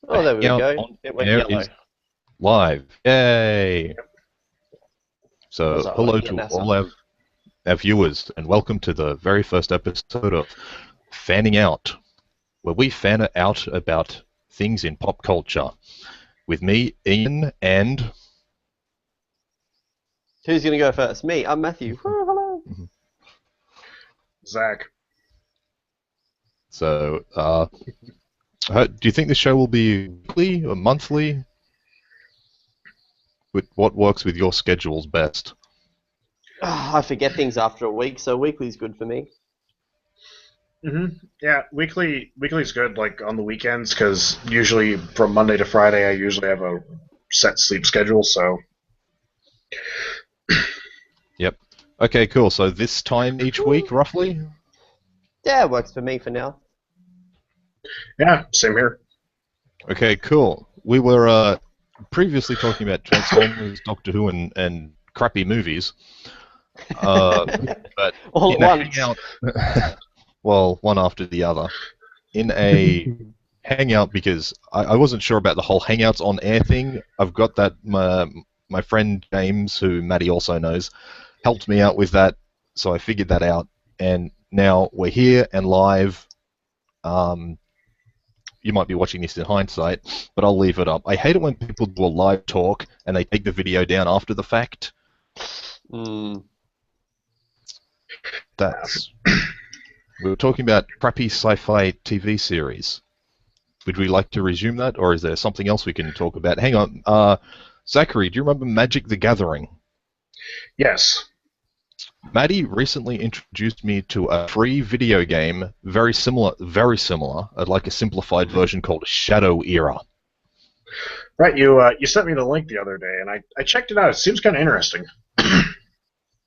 Oh, there we Hangout go. on It went air yellow. is live. Yay! Was So, I hello looking at to NASA? all our viewers, and welcome to the very first episode of Fanning Out, where we fan out about things in pop culture. With me, Ian, and Who's going to go first? Me. I'm Matthew. Oh, hello. Zach. so, do you think the show will be weekly or monthly? With what works with your schedules best? I forget things after a week, so weekly's good for me. Yeah, weekly's good. Like on the weekends, because usually from Monday to Friday, I usually have a set sleep schedule. So Yep. Okay, cool. So this time each week, roughly? Yeah, it works for me for now. yeah, same here. Okay, cool. We were previously talking about Transformers, Doctor Who, and crappy movies. But All at in a once. hangout, well, one after the other, in a hangout because I wasn't sure about the whole hangouts on air thing. I've got that my friend James, who Maddie also knows, helped me out with that, so I figured that out, and now we're here and live. Um, you might be watching this in hindsight, but I'll leave it up. I hate it when people do a live talk and they take the video down after the fact. Mm. That's We were talking about crappy sci-fi TV series. Would we like to resume that, or is there something else we can talk about? Hang on, Zachary, do you remember Magic the Gathering? Yes. Maddie recently introduced me to a free video game, very similar, like a simplified version called Shadow Era. Right. You sent me the link the other day, and I checked it out. It seems kind of interesting.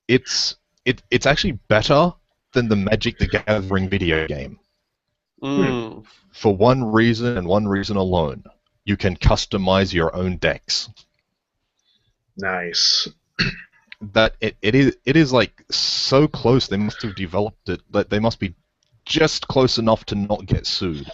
It's actually better than the Magic the Gathering video game. Mm. For one reason and one reason alone. You can customize your own decks. Nice. That it is like so close. They must have developed it. That they must be just close enough to not get sued.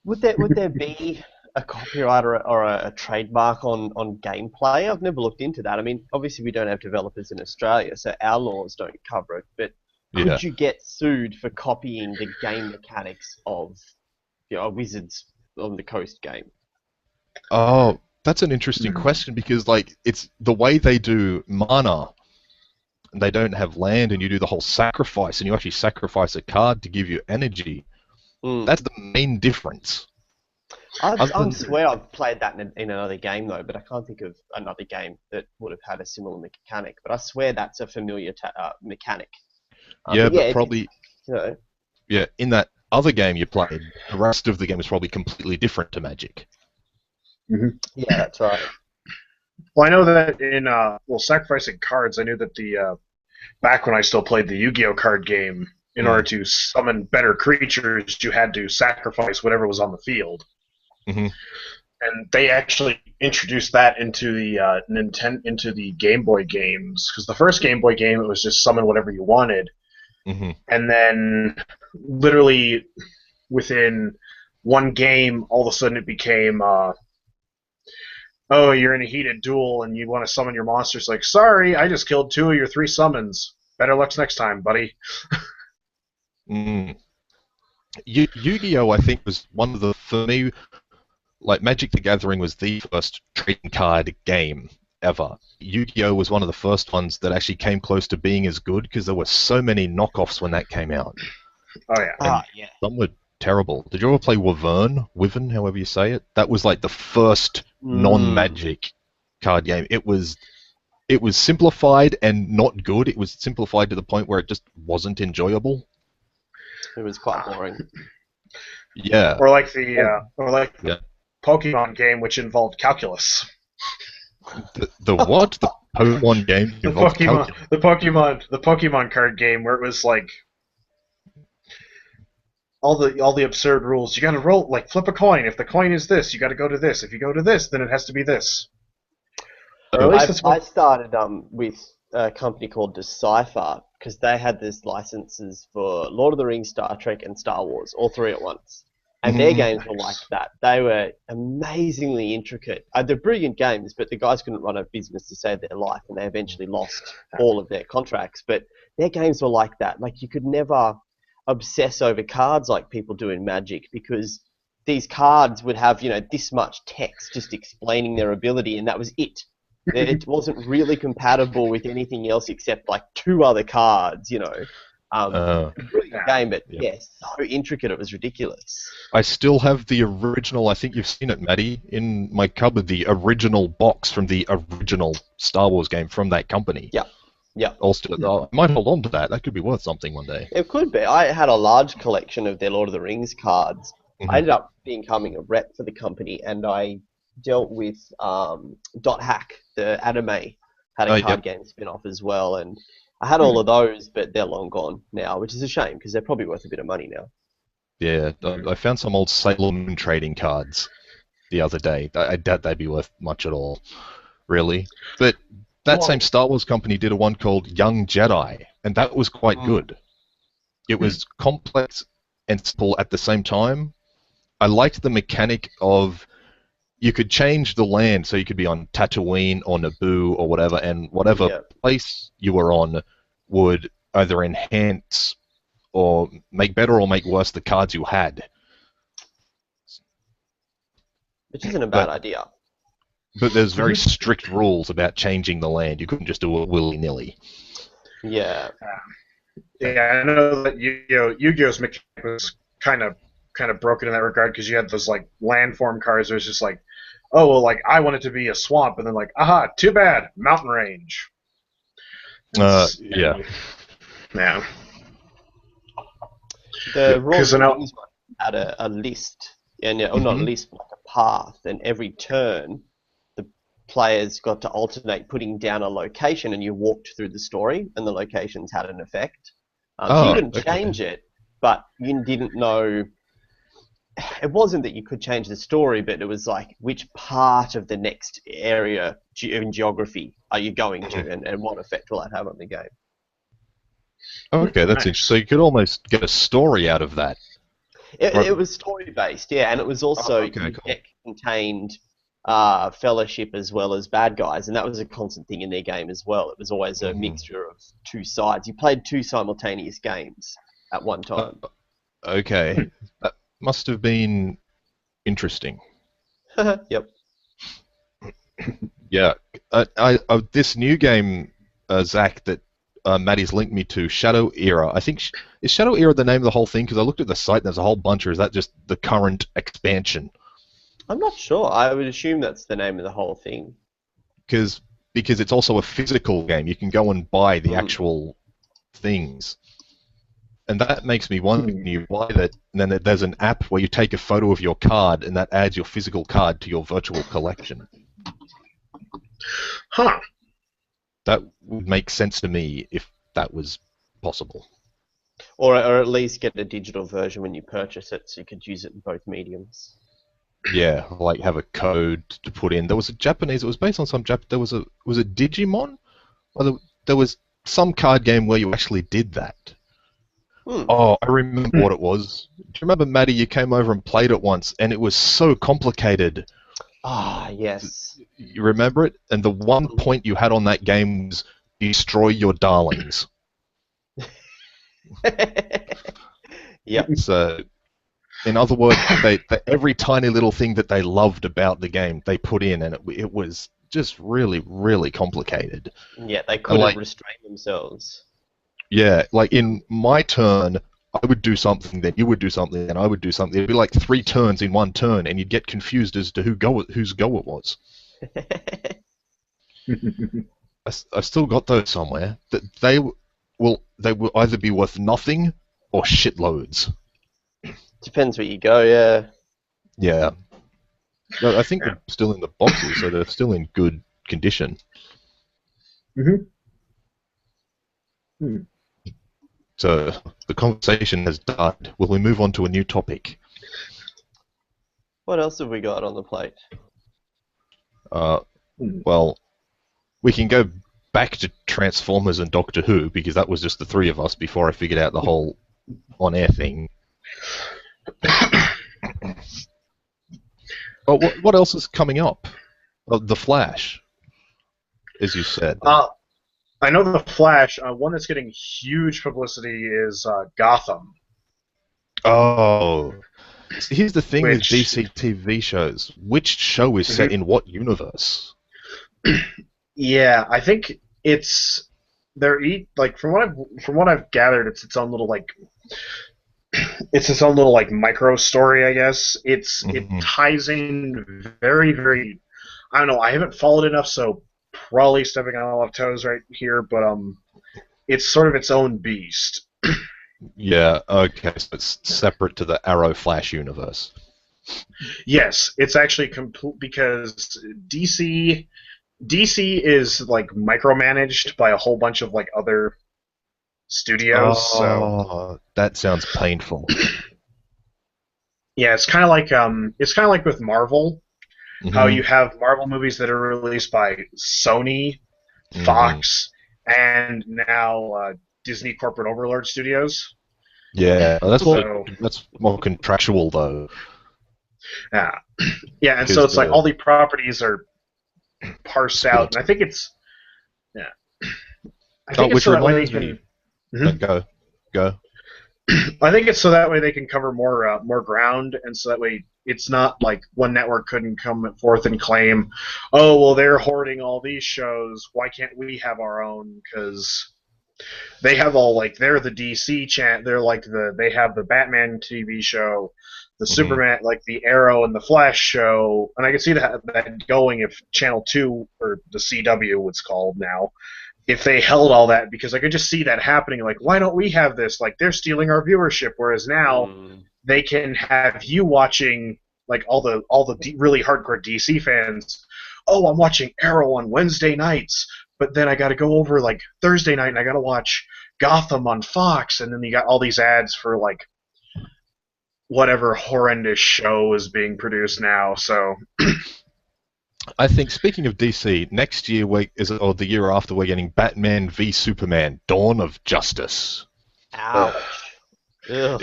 Would there be a copyright or a trademark on gameplay? I've never looked into that. I mean, obviously we don't have developers in Australia, so our laws don't cover it. But Yeah. could you get sued for copying the game mechanics of a Wizards on the Coast game? Oh, that's an interesting question because like it's the way they do mana. And they don't have land, and you do the whole sacrifice, and you actually sacrifice a card to give you energy. Mm. That's the main difference. I swear I've played that in another game though, but I can't think of another game that would have had a similar mechanic. But I swear that's a familiar mechanic. Yeah, But yeah, but probably you know, yeah, in that other game you played, the rest of the game is probably completely different to Magic. yeah, that's right. Well, I know that in sacrificing cards, I knew that the back when I still played the Yu-Gi-Oh card game, in order to summon better creatures, you had to sacrifice whatever was on the field. Mm-hmm. And they actually introduced that into the into the Game Boy games, because the first Game Boy game it was just summon whatever you wanted, and then literally within one game, all of a sudden it became, oh, you're in a heated duel and you want to summon your monsters. Like, sorry, I just killed 2 of your 3 summons. Better luck next time, buddy. Yu-Gi-Oh! I think was one of the, for me, like Magic the Gathering was the first trading card game ever. Yu-Gi-Oh! Was one of the first ones that actually came close to being as good because there were so many knockoffs when that came out. Oh yeah. Yeah. Some were terrible. Did you ever play Wyvern, however you say it? That was like the first non-Magic card game. It was simplified and not good. It was simplified to the point where it just wasn't enjoyable. It was quite boring. Yeah. Or like the Yeah. Pokemon game, which involved calculus. The what? The Pokemon game The involved Pokemon, calculus. the Pokemon card game, where it was like all the absurd rules. You got to roll, like, flip a coin. If the coin is this, you got to go to this. If you go to this, then it has to be this. Or at least that's I what. started with a company called Decipher because they had these licenses for Lord of the Rings, Star Trek, and Star Wars, all three at once. And their games were like that. They were amazingly intricate. They're brilliant games, but the guys couldn't run a business to save their life, and they eventually lost all of their contracts. But their games were like that. Like, you could never obsess over cards like people do in Magic, because these cards would have, this much text just explaining their ability, and that was it. It wasn't really compatible with anything else except like 2 other cards, Brilliant game, but so intricate it was ridiculous. I still have the original, I think you've seen it, Maddie, in my cupboard, the original box from the original Star Wars game from that company. Yeah. I might hold on to that. That could be worth something one day. It could be. I had a large collection of their Lord of the Rings cards. I ended up becoming a rep for the company, and I dealt with Dot Hack, the anime, had a card game spin-off as well, and I had all of those, but they're long gone now, which is a shame, because they're probably worth a bit of money now. Yeah, I found some old Sailor Moon trading cards the other day. I doubt they'd be worth much at all, really. But that same Star Wars company did a one called Young Jedi, and that was quite good. It was complex and simple at the same time. I liked the mechanic of you could change the land, so you could be on Tatooine or Naboo or whatever, and whatever place you were on would either enhance or make better or make worse the cards you had. Which isn't a bad idea. But there's very strict rules about changing the land. You couldn't just do it willy-nilly. Yeah. Yeah, I know that Yu-Gi-Oh's mechanic was kind of broken in that regard, because you had those like landform cards where it's just like, oh, well, like, I want it to be a swamp, and then like, aha, too bad, mountain range. Yeah. Yeah. The Royal had a list, and not a list, but like a path, and every turn the players got to alternate putting down a location, and you walked through the story, and the locations had an effect. So you couldn't change it, but you didn't know. It wasn't that you could change the story, but it was like, which part of the next area in geography are you going to, and what effect will that have on the game? Okay, that's interesting. So you could almost get a story out of that. It was story-based, yeah, and it was also deck contained fellowship as well as bad guys, and that was a constant thing in their game as well. It was always a mixture of 2 sides. You played 2 simultaneous games at one time. Okay. That must have been interesting. Yep. Yeah. This new game, Zach, that Maddie's linked me to, Shadow Era. I think is Shadow Era the name of the whole thing? Because I looked at the site and there's a whole bunch, or is that just the current expansion? I'm not sure. I would assume that's the name of the whole thing. Because it's also a physical game. You can go and buy the actual things. And that makes me wonder, you buy that, and then there's an app where you take a photo of your card, and that adds your physical card to your virtual collection. Huh. That would make sense to me if that was possible. Or at least get a digital version when you purchase it, so you could use it in both mediums. Yeah, like have a code to put in. There was a Japanese. It was based on some was it Digimon? Or there was some card game where you actually did that. Oh, I remember what it was. Do you remember, Maddie? You came over and played it once, and it was so complicated. Ah, yes. You remember it? And the one point you had on that game was destroy your darlings. Yep. So, in other words, every tiny little thing that they loved about the game, they put in, and it was just really, really complicated. Yeah, they couldn't restrain themselves. Yeah, like in my turn, I would do something, then you would do something, and I would do something. It'd be like 3 turns in one turn, and you'd get confused as to whose go it was. I've still got those somewhere. That they will either be worth nothing or shitloads. Depends where you go, yeah. Yeah. No, I think they're still in the boxes, so they're still in good condition. So the conversation has died. Will we move on to a new topic? What else have we got on the plate? Well, we can go back to Transformers and Doctor Who, because that was just the 3 of us before I figured out the whole on-air thing. Oh, what else is coming up? Oh, The Flash, as you said. I know The Flash. One that's getting huge publicity is Gotham. Oh, here's the thing with Which, DC TV shows. Which show is set in what universe? yeah, I think it's like from what I've gathered, it's its own little like micro story, I guess. It ties in very. I don't know. I haven't followed enough, so probably stepping on a lot of toes right here, but it's sort of its own beast. Yeah, okay, so it's separate to the Arrow Flash universe. Yes, it's actually complete because DC is like micromanaged by a whole bunch of like other studios. Oh, that sounds painful. Yeah, it's kind of like with Marvel, how you have Marvel movies that are released by Sony, Fox, and now Disney Corporate Overlord Studios. Yeah, that's more contractual though. Yeah, and so it's like all the properties are parsed out, and I think it's which so that way they reminds me. Go. I think it's so that way they can cover more ground, and so that way it's not like one network couldn't come forth and claim, oh well, they're hoarding all these shows. Why can't we have our own? Because they have all like they're the DC they're like they have the Batman TV show, the Superman, like the Arrow and the Flash show, and I can see that going if Channel 2 or the CW it's called now, if they held all that, because I could just see that happening. Like, why don't we have this? Like, they're stealing our viewership, whereas now they can have you watching like all the really hardcore DC fans. Oh, I'm watching Arrow on Wednesday nights, but then I got to go over like Thursday night and I got to watch Gotham on Fox, and then you got all these ads for like whatever horrendous show is being produced now. So I think, speaking of DC, next year or the year after, we're getting Batman v Superman: Dawn of Justice. Ouch. Yeah.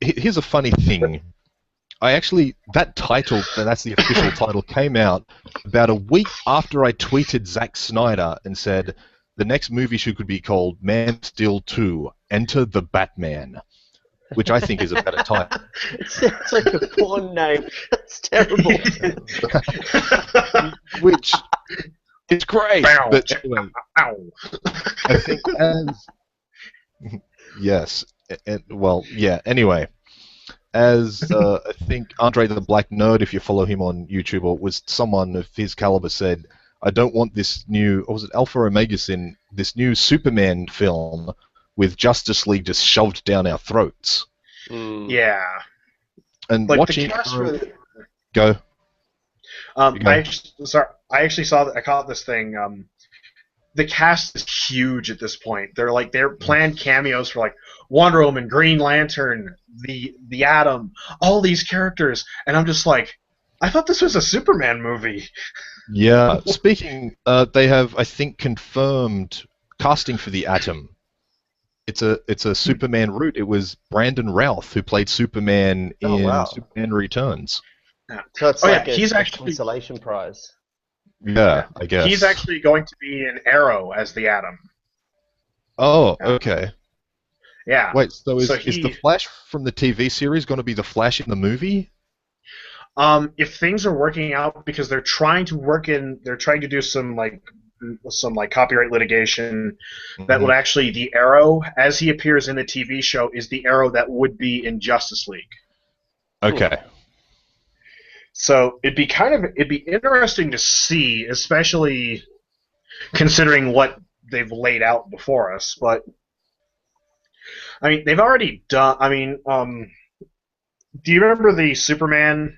Here's a funny thing. That title, that's the official title, came out about a week after I tweeted Zack Snyder and said the next movie could be called Man of Steel 2: Enter the Batman, which I think is a better title. It sounds like a porn name. That's terrible. Which is great. But anyway, I think yes. Anyway, as I think Andre the Black Nerd, if you follow him on YouTube, or was someone of his caliber, said, I don't want this new, or was it Alpha Omega Sin, this new Superman film with Justice League just shoved down our throats. Yeah. And like watching... Go. I actually saw that. I caught this thing. The cast is huge at this point. They're planned cameos for like Wonder Woman, Green Lantern, the Atom, all these characters, and I'm just like, I thought this was a Superman movie. Yeah. Speaking, they have, I think, confirmed casting for the Atom. It's a Superman route. It was Brandon Routh who played Superman in Superman Returns. So it's he's actually a consolation prize. Yeah, I guess. He's actually going to be in Arrow as the Atom. Oh, okay. Yeah. Wait, so is the Flash from the TV series going to be the Flash in the movie? If things are working out, because they're trying to do some copyright litigation that would actually, the Arrow, as he appears in the TV show, is the Arrow that would be in Justice League. Okay. So it'd be interesting to see, especially considering what they've laid out before us. But I mean, they've already done. I mean, do you remember the Superman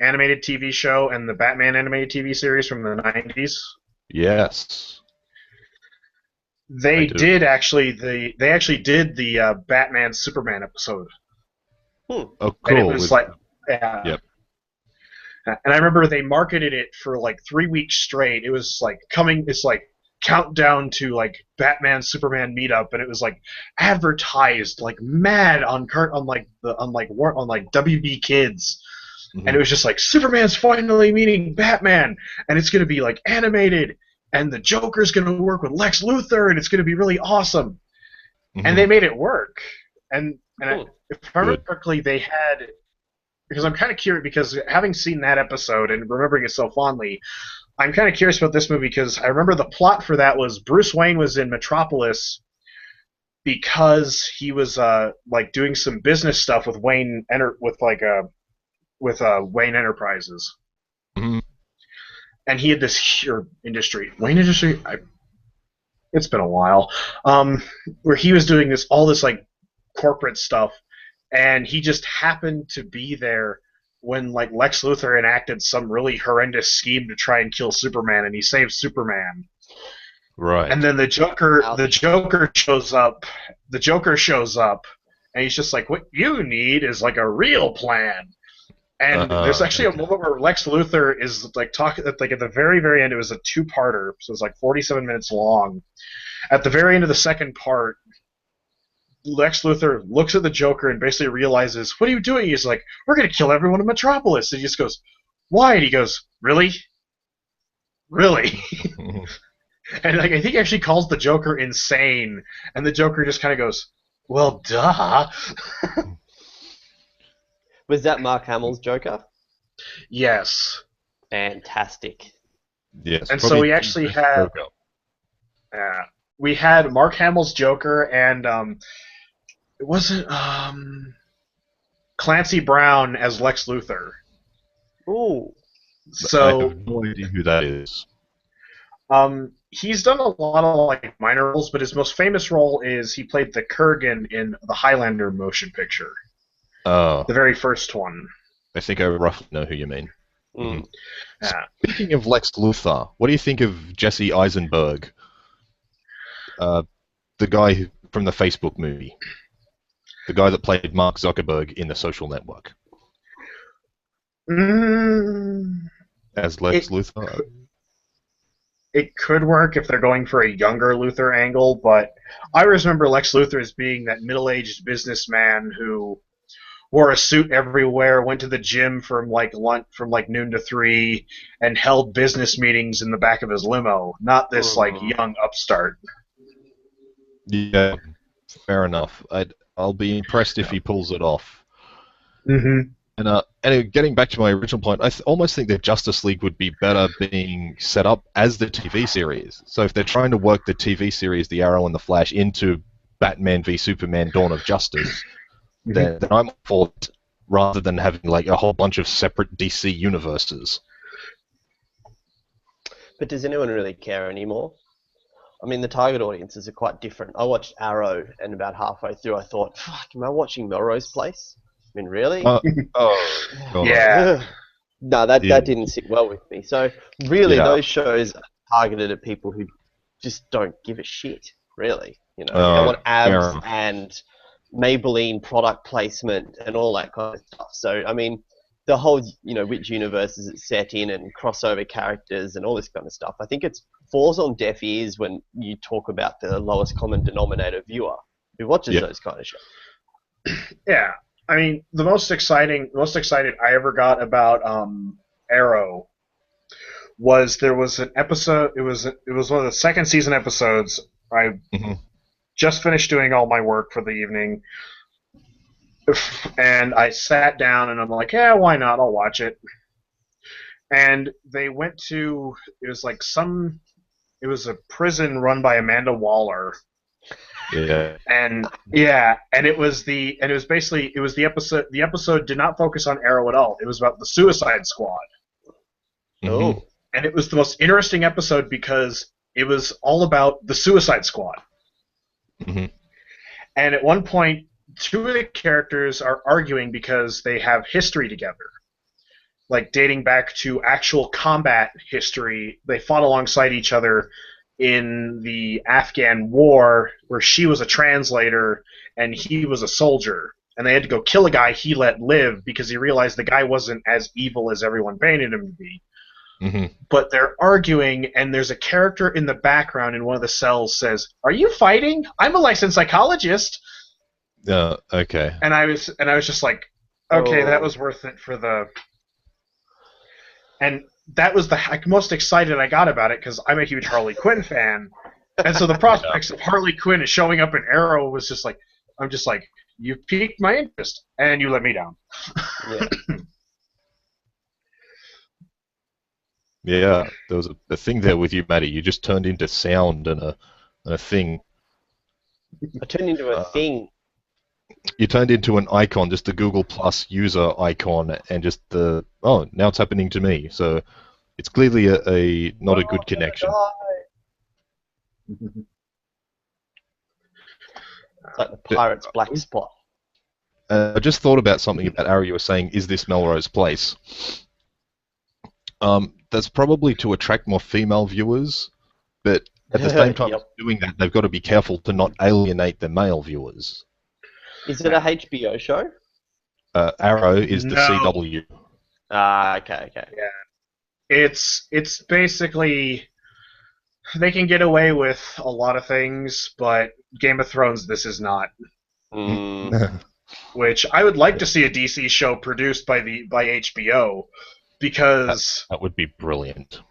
animated TV show and the Batman animated TV series from the 90s? Yes. They actually did the Batman Superman episode. Oh, cool. And it was yep. And I remember they marketed it for like 3 weeks straight. It was like countdown to like Batman Superman meetup, and it was like advertised like mad on WB Kids, and it was just like Superman's finally meeting Batman, and it's gonna be like animated, and the Joker's gonna work with Lex Luthor, and it's gonna be really awesome, and they made it work, and if I remember correctly, they had, because I'm kind of curious, because having seen that episode and remembering it so fondly, I'm kind of curious about this movie because I remember the plot for that was Bruce Wayne was in Metropolis because he was like doing some business stuff with Wayne Enterprises, and he had this Wayne Industry. It's been a while, where he was doing all this like corporate stuff, and he just happened to be there when like Lex Luthor enacted some really horrendous scheme to try and kill Superman, and he saved Superman. Right. And then the Joker shows up. The Joker shows up, and he's just like, "What you need is like a real plan." And there's actually a moment where Lex Luthor is like talking, like at the very, very end. It was a two-parter, so it's like 47 minutes long. At the very end of the second part, Lex Luthor looks at the Joker and basically realizes, "What are you doing?" He's like, "We're going to kill everyone in Metropolis." And he just goes, "Why?" And he goes, "Really? Really?" And like, I think he actually calls the Joker insane, and the Joker just kind of goes, "Well, duh." Was that Mark Hamill's Joker? Yes. Fantastic. Yes. And so we actually had... we had Mark Hamill's Joker, and it wasn't Clancy Brown as Lex Luthor. Ooh. So I have no idea who that is. He's done a lot of like minor roles, but his most famous role is he played the Kurgan in the Highlander motion picture. Oh. The very first one. I think I roughly know who you mean. Yeah. Speaking of Lex Luthor, what do you think of Jesse Eisenberg? The guy from the Facebook movie. The guy that played Mark Zuckerberg in The Social Network. As Lex Luthor. It could work if they're going for a younger Luthor angle, but I always remember Lex Luthor as being that middle-aged businessman who wore a suit everywhere, went to the gym from like noon to 3, and held business meetings in the back of his limo. Not this like young upstart. Yeah, fair enough. I'll be impressed if he pulls it off. And getting back to my original point, I almost think that Justice League would be better being set up as the TV series. So if they're trying to work the TV series, The Arrow and the Flash, into Batman v Superman: Dawn of Justice, then I'm for it, rather than having like a whole bunch of separate DC universes. But does anyone really care anymore? I mean, the target audiences are quite different. I watched Arrow, and about halfway through I thought, fuck, am I watching Melrose Place? I mean, really? God. Yeah. No, that didn't sit well with me. So, really, those shows are targeted at people who just don't give a shit, really. You know, they want abs and Maybelline product placement and all that kind of stuff. So, I mean, the whole, which universe is it set in and crossover characters and all this kind of stuff, I think it falls on deaf ears when you talk about the lowest common denominator viewer who watches those kind of shows. Yeah. I mean, the most excited I ever got about Arrow was there was an episode. It was one of the second season episodes. I just finished doing all my work for the evening, and I sat down and I'm like, yeah, why not? I'll watch it. And they went to it was a prison run by Amanda Waller. Yeah. And it was the episode. The episode did not focus on Arrow at all. It was about the Suicide Squad. Oh. And it was the most interesting episode because it was all about the Suicide Squad. And at one point, two of the characters are arguing because they have history together, like dating back to actual combat history. They fought alongside each other in the Afghan war, where she was a translator and he was a soldier, and they had to go kill a guy he let live because he realized the guy wasn't as evil as everyone painted him to be. but they're arguing, and there's a character in the background in one of the cells says, "Are you fighting? I'm a licensed psychologist." Okay. And I was just like, okay, that Oh. was worth it for the. And that was the most excited I got about it because I'm a huge Harley Quinn fan, and so the prospects of Harley Quinn showing up in Arrow was just like, I'm just like, you piqued my interest, and you let me down. Yeah. Yeah, there was a thing there with you, Matty. You just turned into sound and a thing. I turned into a thing. You turned into an icon, just the Google Plus user icon, and just now it's happening to me. So it's clearly a not a good connection. It's like the pirate's black spot. I just thought about something about Arrow. You were saying, is this Melrose Place? That's probably to attract more female viewers, but at the same time, doing that, they've got to be careful to not alienate the male viewers. Is it a HBO show? Arrow is the No. CW. Okay. Yeah, it's basically they can get away with a lot of things, but Game of Thrones, this is not. Which I would like to see a DC show produced by HBO, because that would be brilliant.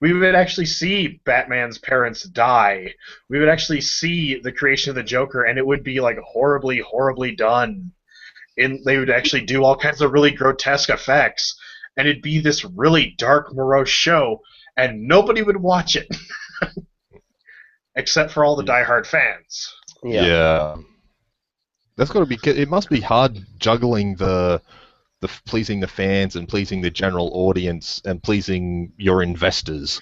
we would actually see Batman's parents die. We would actually see the creation of the Joker, and it would be like horribly, horribly done. And they would actually do all kinds of really grotesque effects, and it'd be this really dark, morose show, and nobody would watch it, except for all the diehard fans. Yeah. That's got to be. It must be hard juggling the pleasing the fans and pleasing the general audience and pleasing your investors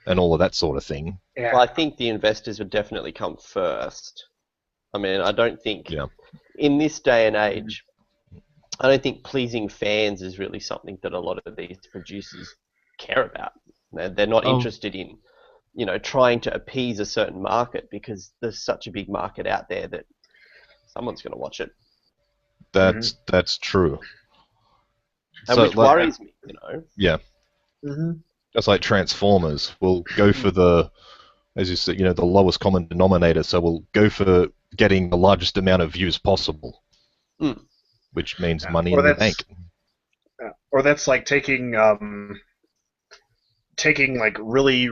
and all of that sort of thing. Yeah. Well, I think the investors would definitely come first. I mean, I don't think in this day and age, I don't think pleasing fans is really something that a lot of these producers care about. They're not interested in, trying to appease a certain market, because there's such a big market out there that someone's going to watch it. That's true. And which worries me, Yeah. Just like Transformers, we'll go for as you said, the lowest common denominator. So we'll go for getting the largest amount of views possible, which means money in the bank. Or that's like taking really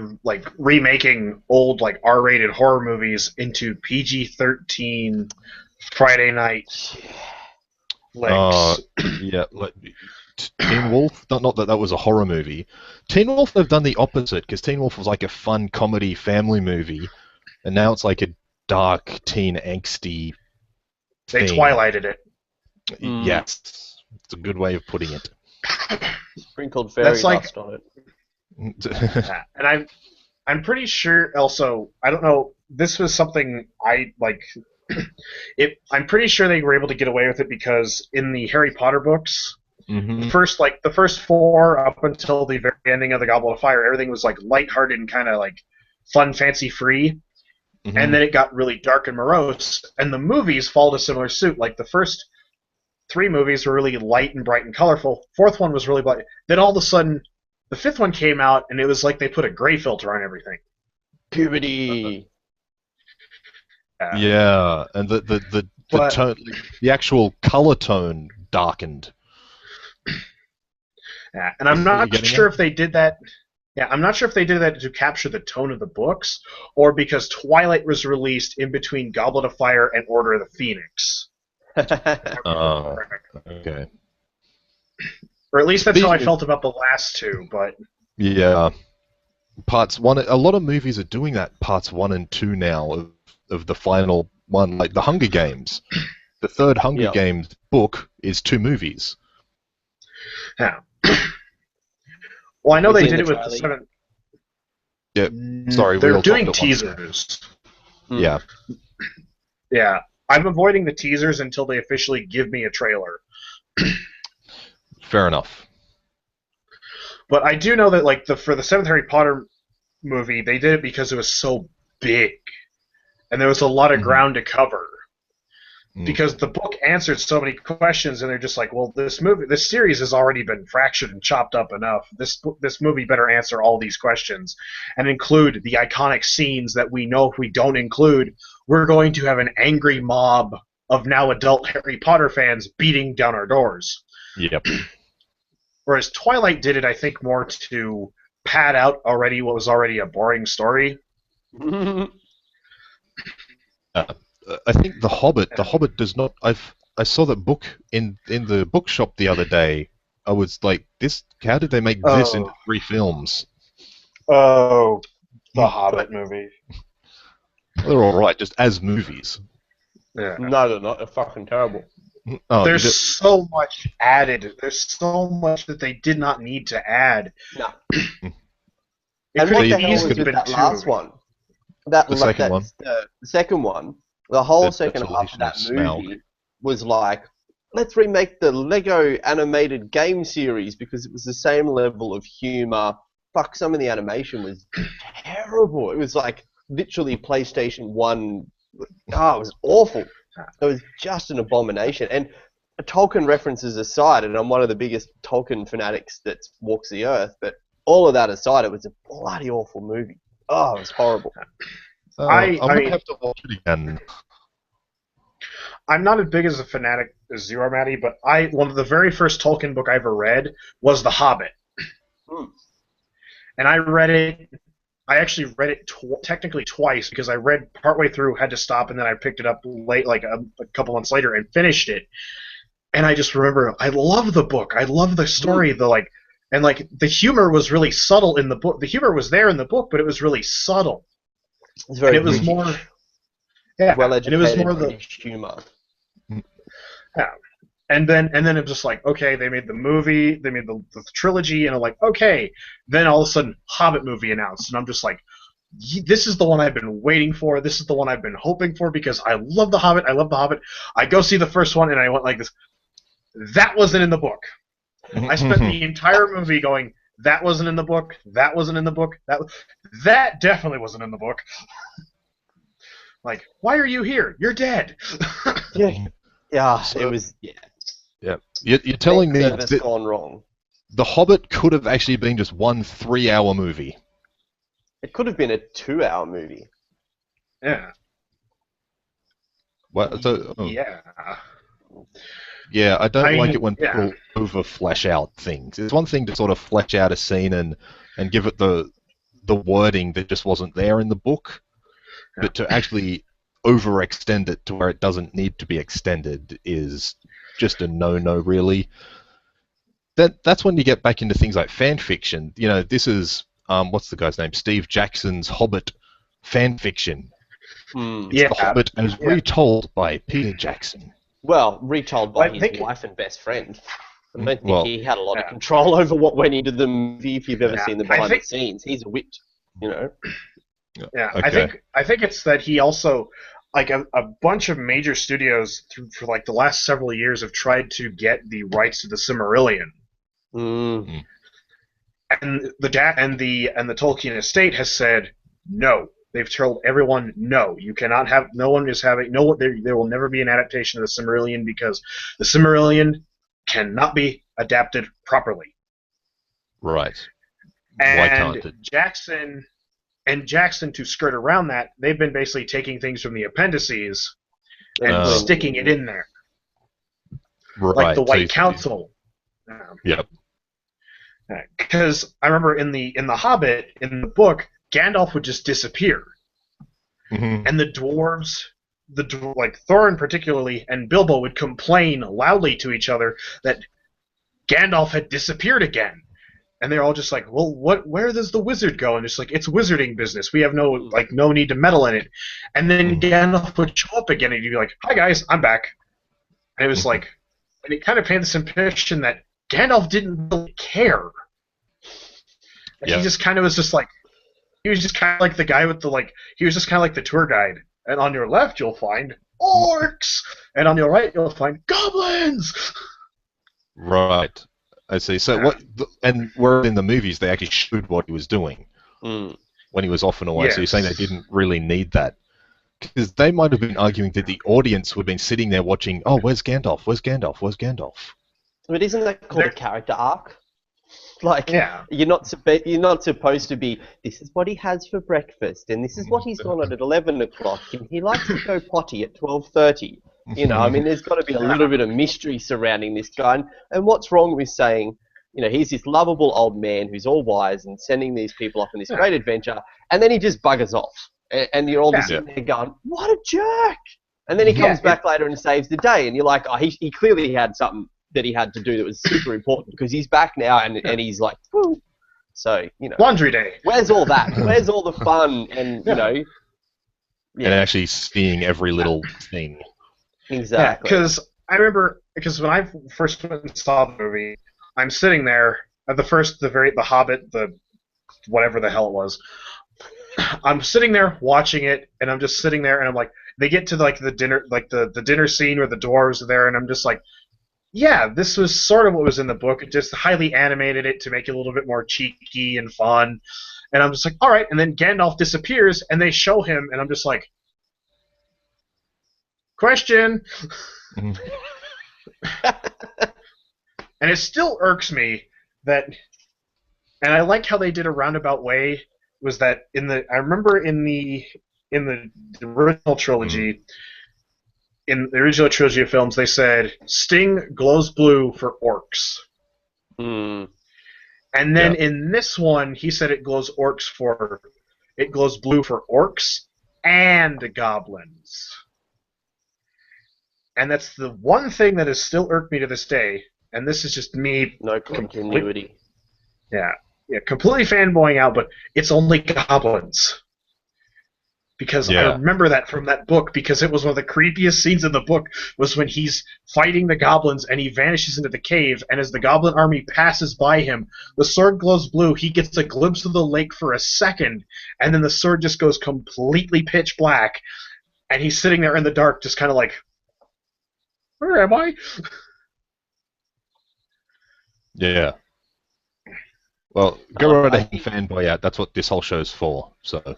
remaking old R-rated horror movies into PG-13 Friday night flicks. Yeah. Teen Wolf, not that was a horror movie. Teen Wolf, they've done the opposite, because Teen Wolf was like a fun comedy family movie, and now it's like a dark teen angsty thing. They Twilighted it. Yes, it's a good way of putting it. Sprinkled fairy dust on it. And I'm pretty sure. Also, I don't know. This was something I like. I'm pretty sure they were able to get away with it because in the Harry Potter books. The first 4 up until the very ending of the Goblet of Fire, everything was lighthearted and kind of fun, fancy free, and then it got really dark and morose. And the movies followed a similar suit. The first 3 movies were really light and bright and colorful. 4th one was really bright. Then all of a sudden, the 5th one came out, and it was like they put a gray filter on everything. Puberty. Yeah, and the tone, the actual color tone darkened. Yeah, and I'm not sure if they did that. Yeah, I'm not sure if they did that to capture the tone of the books, or because Twilight was released in between Goblet of Fire and Order of the Phoenix. Okay. Or at least that's how I felt about the last 2. But yeah, parts 1. A lot of movies are doing that. Parts 1 and 2 now of the final one, like the Hunger Games. The 3rd Hunger Games book is 2 movies. Yeah. Well, I know they did it with the 7. Yeah. Sorry, they're doing teasers. Yeah. Yeah. I'm avoiding the teasers until they officially give me a trailer. Fair enough. But I do know that for the 7th Harry Potter movie, they did it because it was so big, and there was a lot of ground to cover. because the book answered so many questions, and they're just like, well, this series has already been fractured and chopped up enough. This movie better answer all these questions and include the iconic scenes that we know if we don't include, we're going to have an angry mob of now adult Harry Potter fans beating down our doors. Yep. Whereas Twilight did it, I think, more to pad out already what was already a boring story. I think The Hobbit does not. I saw that book in the bookshop the other day. I was like, this. How did they make this into 3 films? Oh, the Hobbit movie. They're all right, just as movies. Yeah. No, they're not. They're fucking terrible. Oh, There's so much added. There's so much that they did not need to add. No. And what the easily hell was with been that last one? The second one. The second one. The whole second half of that movie was like, let's remake the Lego animated game series because it was the same level of humor. Fuck, some of the animation was terrible. It was like literally PlayStation 1. Oh, it was awful. It was just an abomination. And Tolkien references aside, and I'm one of the biggest Tolkien fanatics that walks the earth, but all of that aside, it was a bloody awful movie. Oh, it was horrible. I would have to watch it again. I'm not as big as a fanatic as Zero Matty, but one of the very first Tolkien book I ever read was The Hobbit. And I read it. I actually read it technically twice because I read partway through, had to stop, and then I picked it up late, like a couple months later, and finished it. And I just remember, I love the book. I love the story. The humor was really subtle in the book. The humor was there in the book, but it was really subtle. It's very. And it was more. Yeah, well-educated, and it was more British humor. Yeah. And then it was just like, okay, they made the movie, they made the trilogy, and I'm like, okay. Then all of a sudden, Hobbit movie announced, and I'm just like, this is the one I've been waiting for. This is the one I've been hoping for because I love The Hobbit. I love The Hobbit. I go see the first one, and I went like this. That wasn't in the book. I spent the entire movie going, that wasn't in the book. That wasn't in the book. That definitely wasn't in the book. Like, why are you here? You're dead. Yeah, it was. Yeah, you're telling me that's gone wrong. The Hobbit could have actually been just one 3-hour movie. It could have been a 2-hour movie. Yeah. Well, Yeah. Yeah, I don't like it when people over flesh out things. It's one thing to sort of flesh out a scene and give it the wording that just wasn't there in the book, but to actually overextend it to where it doesn't need to be extended is just a no-no, really. That's when you get back into things like fan fiction. You know, this is what's the guy's name? Steve Jackson's Hobbit fan fiction. It's The Hobbit as retold by Peter Jackson. Well, retold by his wife and best friend. I don't think he had a lot of control over what went into the movie. If you've ever seen the behind the scenes, he's a wit, you know. Yeah, okay. I think it's that he also, like, a bunch of major studios for like the last several years have tried to get the rights to the Silmarillion. And the Tolkien estate has said no. They've told everyone no. You cannot have. No one is having. No, there will never be an adaptation of the Silmarillion because the Silmarillion cannot be adapted properly. Right. And why can't it? Jackson, to skirt around that, they've been basically taking things from the appendices and sticking it in there. Right. Like the White Council. Yep. Because I remember in the Hobbit, in the book, Gandalf would just disappear. And the dwarves, like Thorin particularly, and Bilbo would complain loudly to each other that Gandalf had disappeared again. And they're all just like, well, where does the wizard go? And it's like, it's wizarding business. We have no need to meddle in it. And then Gandalf would show up again and he'd be like, hi guys, I'm back. And it was like, and it kind of painted this impression that Gandalf didn't really care. He just kind of was just like, he was just kind of like the guy with he was just kind of like the tour guide. And on your left, you'll find orcs. And on your right, you'll find goblins. Right. I see. So and where in the movies they actually showed what he was doing when he was off and away. Yes. So you're saying they didn't really need that. Because they might have been arguing that the audience would have been sitting there watching, oh, where's Gandalf? Where's Gandalf? Where's Gandalf? But isn't that called a character arc? Like, Yeah. you're not supposed to be, this is what he has for breakfast, and this is what he's on at 11 o'clock, and he likes to go potty at 12:30. You know, I mean, there's got to be a little bit of mystery surrounding this guy. And what's wrong with saying, you know, he's this lovable old man who's all wise and sending these people off on this great adventure, and then he just buggers off. And you're all just sitting there going, what a jerk! And then he comes back later and saves the day, and you're like, oh, he clearly had something that he had to do that was super important because he's back now and he's like, woo. So, you know. Laundry day. Where's all that? Where's all the fun and, you know. And actually seeing every little thing. Exactly. Because I remember, when I first went and saw the movie, I'm sitting there at the Hobbit, the whatever the hell it was. I'm sitting there watching it, and I'm just sitting there, and I'm like, they get to like the dinner scene where the dwarves are there, and I'm just like, yeah, this was sort of what was in the book. It just highly animated it to make it a little bit more cheeky and fun. And I'm just like, all right. And then Gandalf disappears, and they show him, and I'm just like, question. And it still irks me that, and I like how they did a roundabout way, was that I remember in the original trilogy, in the original trilogy of films, they said Sting glows blue for orcs. Mm. And then in this one, he said it glows blue for orcs and goblins. And that's the one thing that has still irked me to this day. And this is just me. No continuity. Yeah, completely fanboying out, but it's only goblins. Because I remember that from that book, because it was one of the creepiest scenes in the book, was when he's fighting the goblins and he vanishes into the cave, and as the goblin army passes by him, the sword glows blue, he gets a glimpse of the lake for a second, and then the sword just goes completely pitch black, and he's sitting there in the dark just kind of like, where am I? Yeah. Well, go right ahead and fanboy out. That's what this whole show's for, so...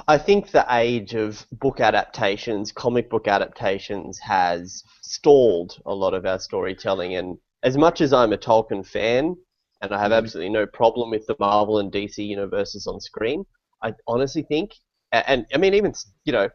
I think the age of book adaptations, comic book adaptations, has stalled a lot of our storytelling. And as much as I'm a Tolkien fan, and I have absolutely no problem with the Marvel and DC universes on screen, I honestly think, and I mean, even, you know,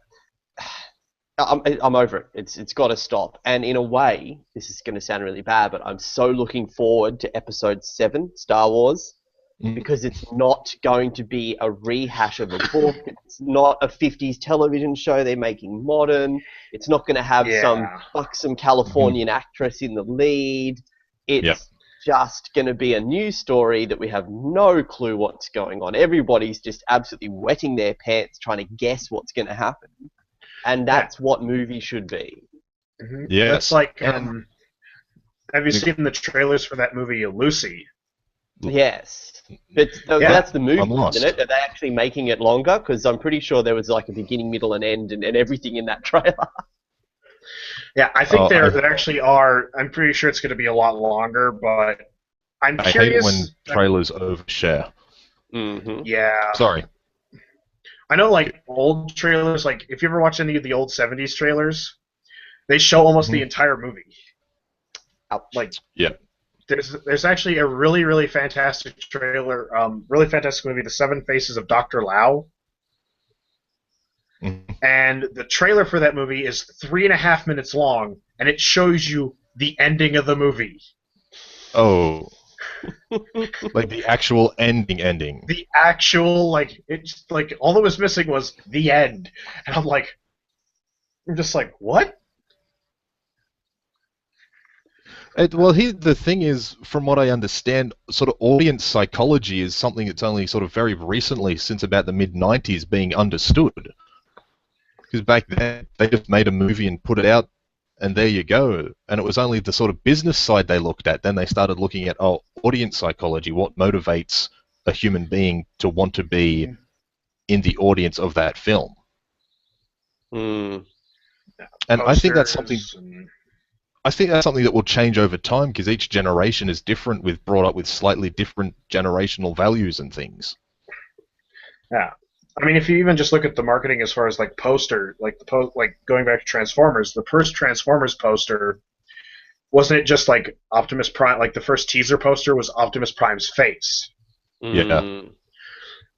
I'm over it. It's got to stop. And in a way, this is going to sound really bad, but I'm so looking forward to Episode 7, Star Wars. Because it's not going to be a rehash of a book. It's not a 50s television show they're making modern. It's not going to have some buxom Californian actress in the lead. It's just going to be a new story that we have no clue what's going on. Everybody's just absolutely wetting their pants trying to guess what's going to happen. And that's what movies should be. Mm-hmm. Yeah, it's like, have you seen the trailers for that movie, Lucy? Yes. But that's the movie, isn't it? Are they actually making it longer? Because I'm pretty sure there was like a beginning, middle, and end, and everything in that trailer. Yeah, I think there actually are. I'm pretty sure it's going to be a lot longer, but I'm curious. I hate when trailers overshare. Mm-hmm. Yeah. Sorry. I know, like, old trailers, like, if you ever watch any of the old 70s trailers, they show almost the entire movie. Like, There's actually a really, really fantastic trailer, really fantastic movie, The Seven Faces of Dr. Lao. And the trailer for that movie is 3.5 minutes long, and it shows you the ending of the movie. Oh. Like the actual ending. The actual, like, it's like, all that was missing was the end. And I'm just like, what? Well, the thing is, from what I understand, sort of audience psychology is something that's only sort of very recently, since about the mid-90s, being understood. Because back then, they just made a movie and put it out, and there you go. And it was only the sort of business side they looked at. Then they started looking at, audience psychology, what motivates a human being to want to be in the audience of that film. Mm. And I think that's something... I think that's something that will change over time because each generation is different, brought up with slightly different generational values and things. Yeah, I mean, if you even just look at the marketing as far as like poster, like going back to Transformers, the first Transformers poster wasn't it just like Optimus Prime? Like the first teaser poster was Optimus Prime's face, Yeah.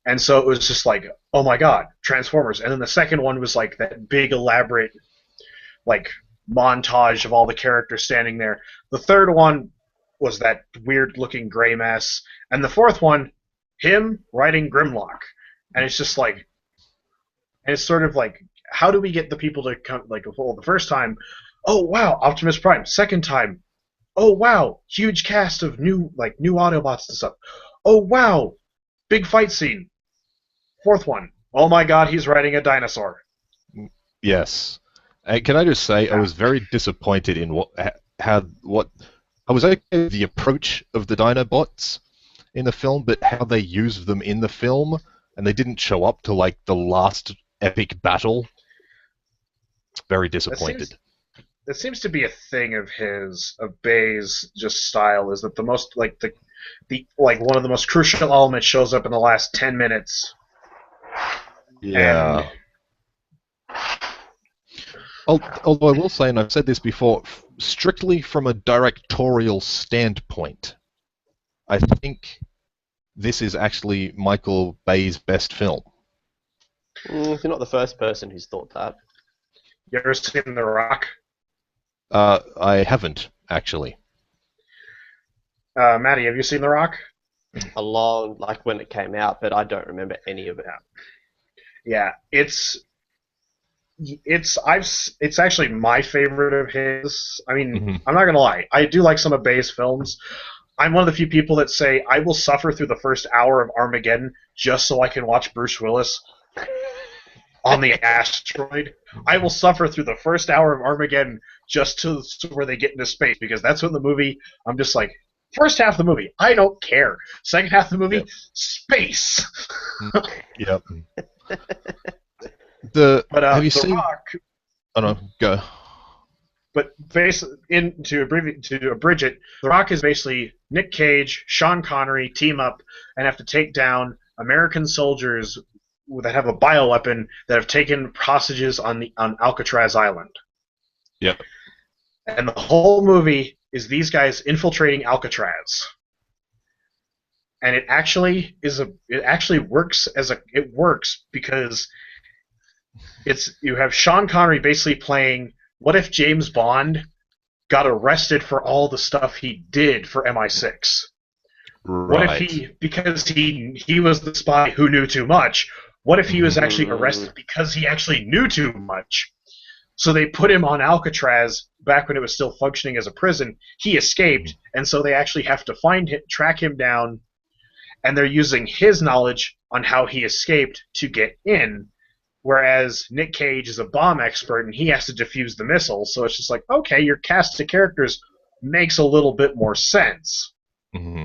and so it was just like, oh my god, Transformers. And then the second one was like that big elaborate like montage of all the characters standing there. The third one was that weird looking gray mess, and the fourth one, him riding Grimlock, and it's just like, and it's sort of like, how do we get the people to come? Like, well, the first time, oh wow, Optimus Prime. Second time, oh wow, huge cast of new Autobots and stuff. Oh wow, big fight scene. Fourth one, oh my god, he's riding a dinosaur. Yes. Can I just say, I was very disappointed in what I was okay with the approach of the Dinobots in the film, but how they used them in the film, and they didn't show up to like the last epic battle. Very disappointed. That seems to be a thing of Bay's just style, is that the most like the one of the most crucial elements shows up in the last 10 minutes. Yeah. Although I will say, and I've said this before, strictly from a directorial standpoint, I think this is actually Michael Bay's best film. You're not the first person who's thought that. You ever seen The Rock? I haven't, actually. Maddie, have you seen The Rock? Like when it came out, but I don't remember any of it. Yeah, it's actually my favorite of his. I mean, I'm not gonna lie, I do like some of Bay's films. I'm one of the few people that say I will suffer through the first hour of Armageddon just so I can watch Bruce Willis on the asteroid. I will suffer through the first hour of Armageddon just to where they get into space, because that's when the movie, I'm just like, first half of the movie, I don't care. Second half of the movie, space. Yep. Have you seen? Rock, oh no, go. But to abridge it, The Rock is basically Nick Cage, Sean Connery team up and have to take down American soldiers that have a bioweapon that have taken hostages on Alcatraz Island. Yep. And the whole movie is these guys infiltrating Alcatraz. And it actually works because you have Sean Connery basically playing, what if James Bond got arrested for all the stuff he did for MI6? Right. What if because he was the spy who knew too much, what if he was actually arrested because he actually knew too much? So they put him on Alcatraz back when it was still functioning as a prison. He escaped, and so they actually have to track him down, and they're using his knowledge on how he escaped to get in. Whereas Nick Cage is a bomb expert, and he has to defuse the missile. So it's just like, okay, your cast of characters makes a little bit more sense. Mm-hmm.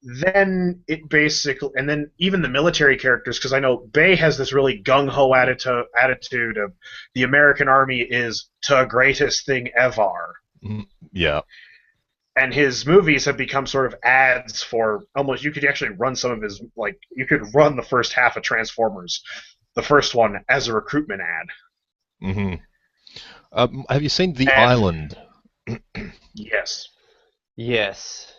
Then and then even the military characters, because I know Bay has this really gung-ho attitude of the American Army is the greatest thing ever. Yeah. And his movies have become sort of ads for almost, you could actually run some of his, like, you could run the first half of Transformers, the first one, as a recruitment ad. Mm-hmm. Have you seen The Island? Yes. Yes.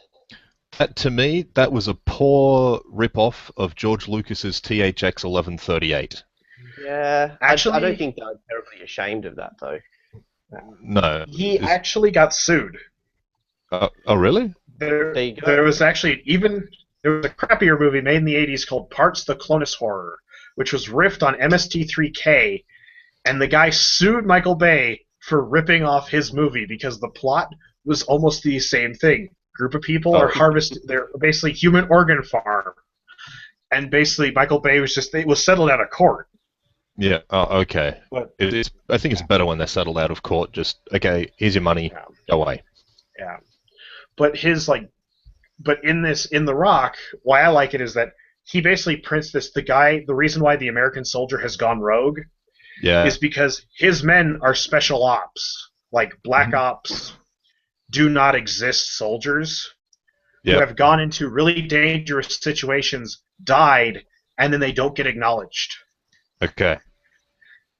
To me, that was a poor rip-off of George Lucas's THX 1138. Yeah, actually, I don't think they're terribly ashamed of that, though. No. He actually got sued. Oh, really? There was a crappier movie made in the 80s called Parts the Clonus Horror, which was riffed on MST3K, and the guy sued Michael Bay for ripping off his movie because the plot was almost the same thing. Group of people are harvested. They're basically human organ farm, and basically Michael Bay it was settled out of court. Yeah. Oh, okay. But, I think it's better when they're settled out of court. Just okay. Here's your money. Go away. Yeah. But in The Rock, why I like it is that he basically prints this. The reason why the American soldier has gone rogue, is because his men are special ops, like black ops. Do not exist soldiers who have gone into really dangerous situations, died, and then they don't get acknowledged. Okay.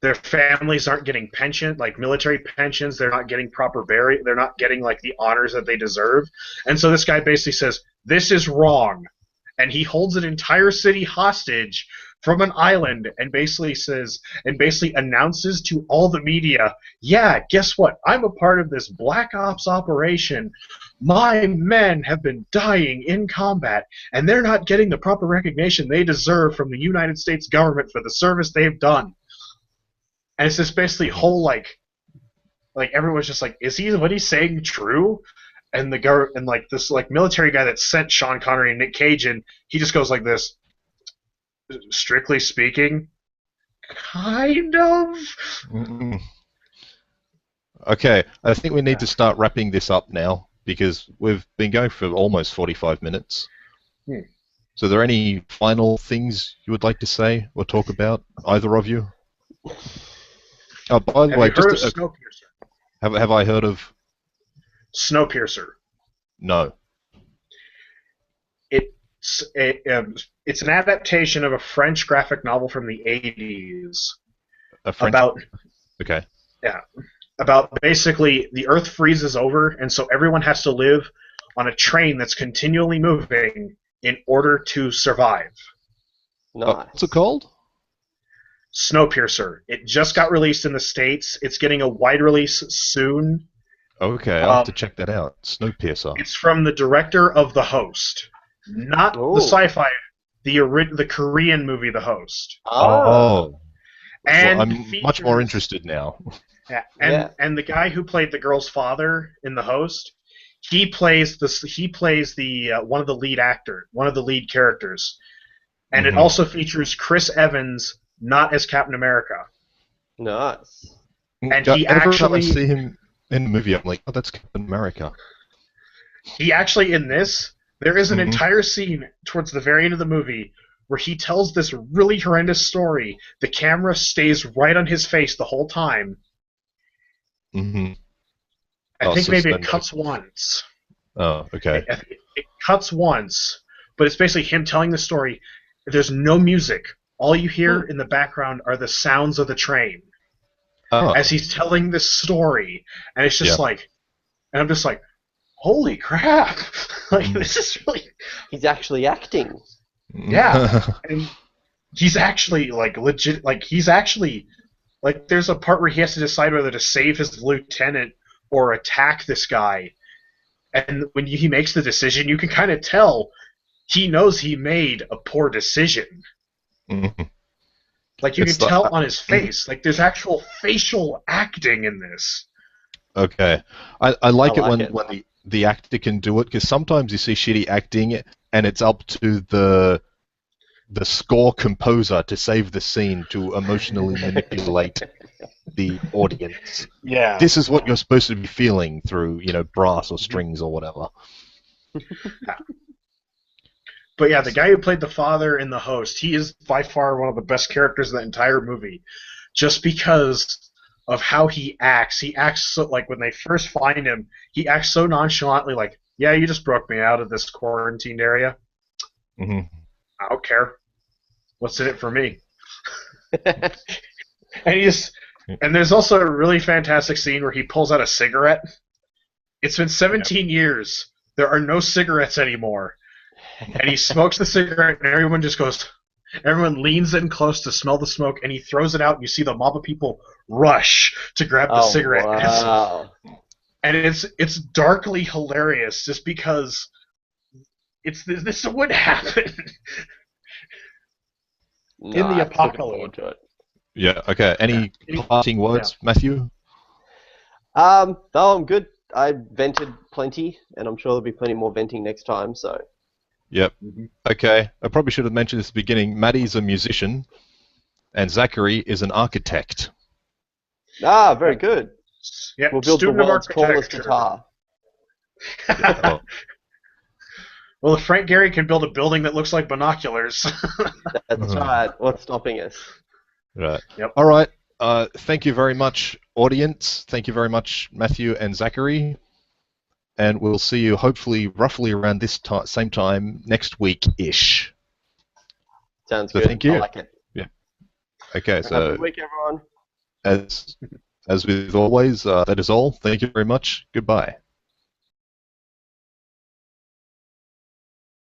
Their families aren't getting pension, like military pensions. They're not getting proper burial. They're not getting like the honors that they deserve. And so this guy basically says, "This is wrong," and he holds an entire city hostage from an island, and basically announces to all the media, "Yeah, guess what? I'm a part of this Black Ops operation. My men have been dying in combat, and they're not getting the proper recognition they deserve from the United States government for the service they've done." And it's just basically whole like everyone's just like, is what he's saying true? And this like military guy that sent Sean Connery and Nick Cage in, he just goes like this. Strictly speaking, kind of. Mm-mm. Okay, I think we need to start wrapping this up now because we've been going for almost 45 minutes. So, are there any final things you would like to say or talk about, either of you? Oh, by the way, just Snowpiercer? have I heard of Snowpiercer? No. It's an adaptation of a French graphic novel from the 80s. Okay. Yeah, about basically the Earth freezes over, and so everyone has to live on a train that's continually moving in order to survive. Nice. What's it called? Snowpiercer. It just got released in the States. It's getting a wide release soon. Okay, I'll have to check that out. Snowpiercer. It's from the director of The Host. Not the sci-fi, the Korean movie The Host. Oh. And well, I'm much more interested now. Yeah, and the guy who played the girl's father in The Host, he plays the one of the lead characters. And it also features Chris Evans, not as Captain America. Nice. And every time I see him in the movie, I'm like, oh, that's Captain America. He actually, in this, there is an entire scene towards the very end of the movie where he tells this really horrendous story. The camera stays right on his face the whole time. I think maybe it cuts once. Oh, okay. It cuts once, but it's basically him telling the story. There's no music. All you hear in the background are the sounds of the train as he's telling this story, and it's just like, and I'm just like, holy crap! Like this is really. He's actually acting. Yeah, and he's actually like legit. Like he's actually like there's a part where he has to decide whether to save his lieutenant or attack this guy, and when he makes the decision, you can kind of tell he knows he made a poor decision. Like you can tell on his face. Like there's actual facial acting in this. Okay, I like it when the actor can do it, because sometimes you see shitty acting and it's up to the score composer to save the scene to emotionally manipulate the audience. Yeah, this is what you're supposed to be feeling through, brass or strings or whatever. But yeah, the guy who played the father in The Host, he is by far one of the best characters in the entire movie, just because of how he acts. He acts so, like when they first find him, he acts so nonchalantly, like, "Yeah, you just broke me out of this quarantined area. I don't care. What's in it for me?" And there's also a really fantastic scene where he pulls out a cigarette. It's been 17 years. There are no cigarettes anymore. And he smokes the cigarette, and everyone leans in close to smell the smoke, and he throws it out, and you see the mob of people rush to grab the cigarette. Wow. And it's darkly hilarious, just because this would happen in the apocalypse. Yeah. Okay. Any parting words, Matthew? No, I'm good. I vented plenty, and I'm sure there'll be plenty more venting next time. So. Yep. Okay. I probably should have mentioned this at the beginning. Maddie's a musician, and Zachary is an architect. Ah, very good. Yep. We'll build the world's tallest guitar. Well, if Frank Gehry can build a building that looks like binoculars. That's right. What's stopping us? Right. Yep. All right. Thank you very much, audience. Thank you very much, Matthew and Zachary. And we'll see you hopefully roughly around this same time next week-ish. Sounds So good. thank you. I like it. Yeah. Okay, Have a so good week, everyone. as with always, that is all. Thank you very much. Goodbye.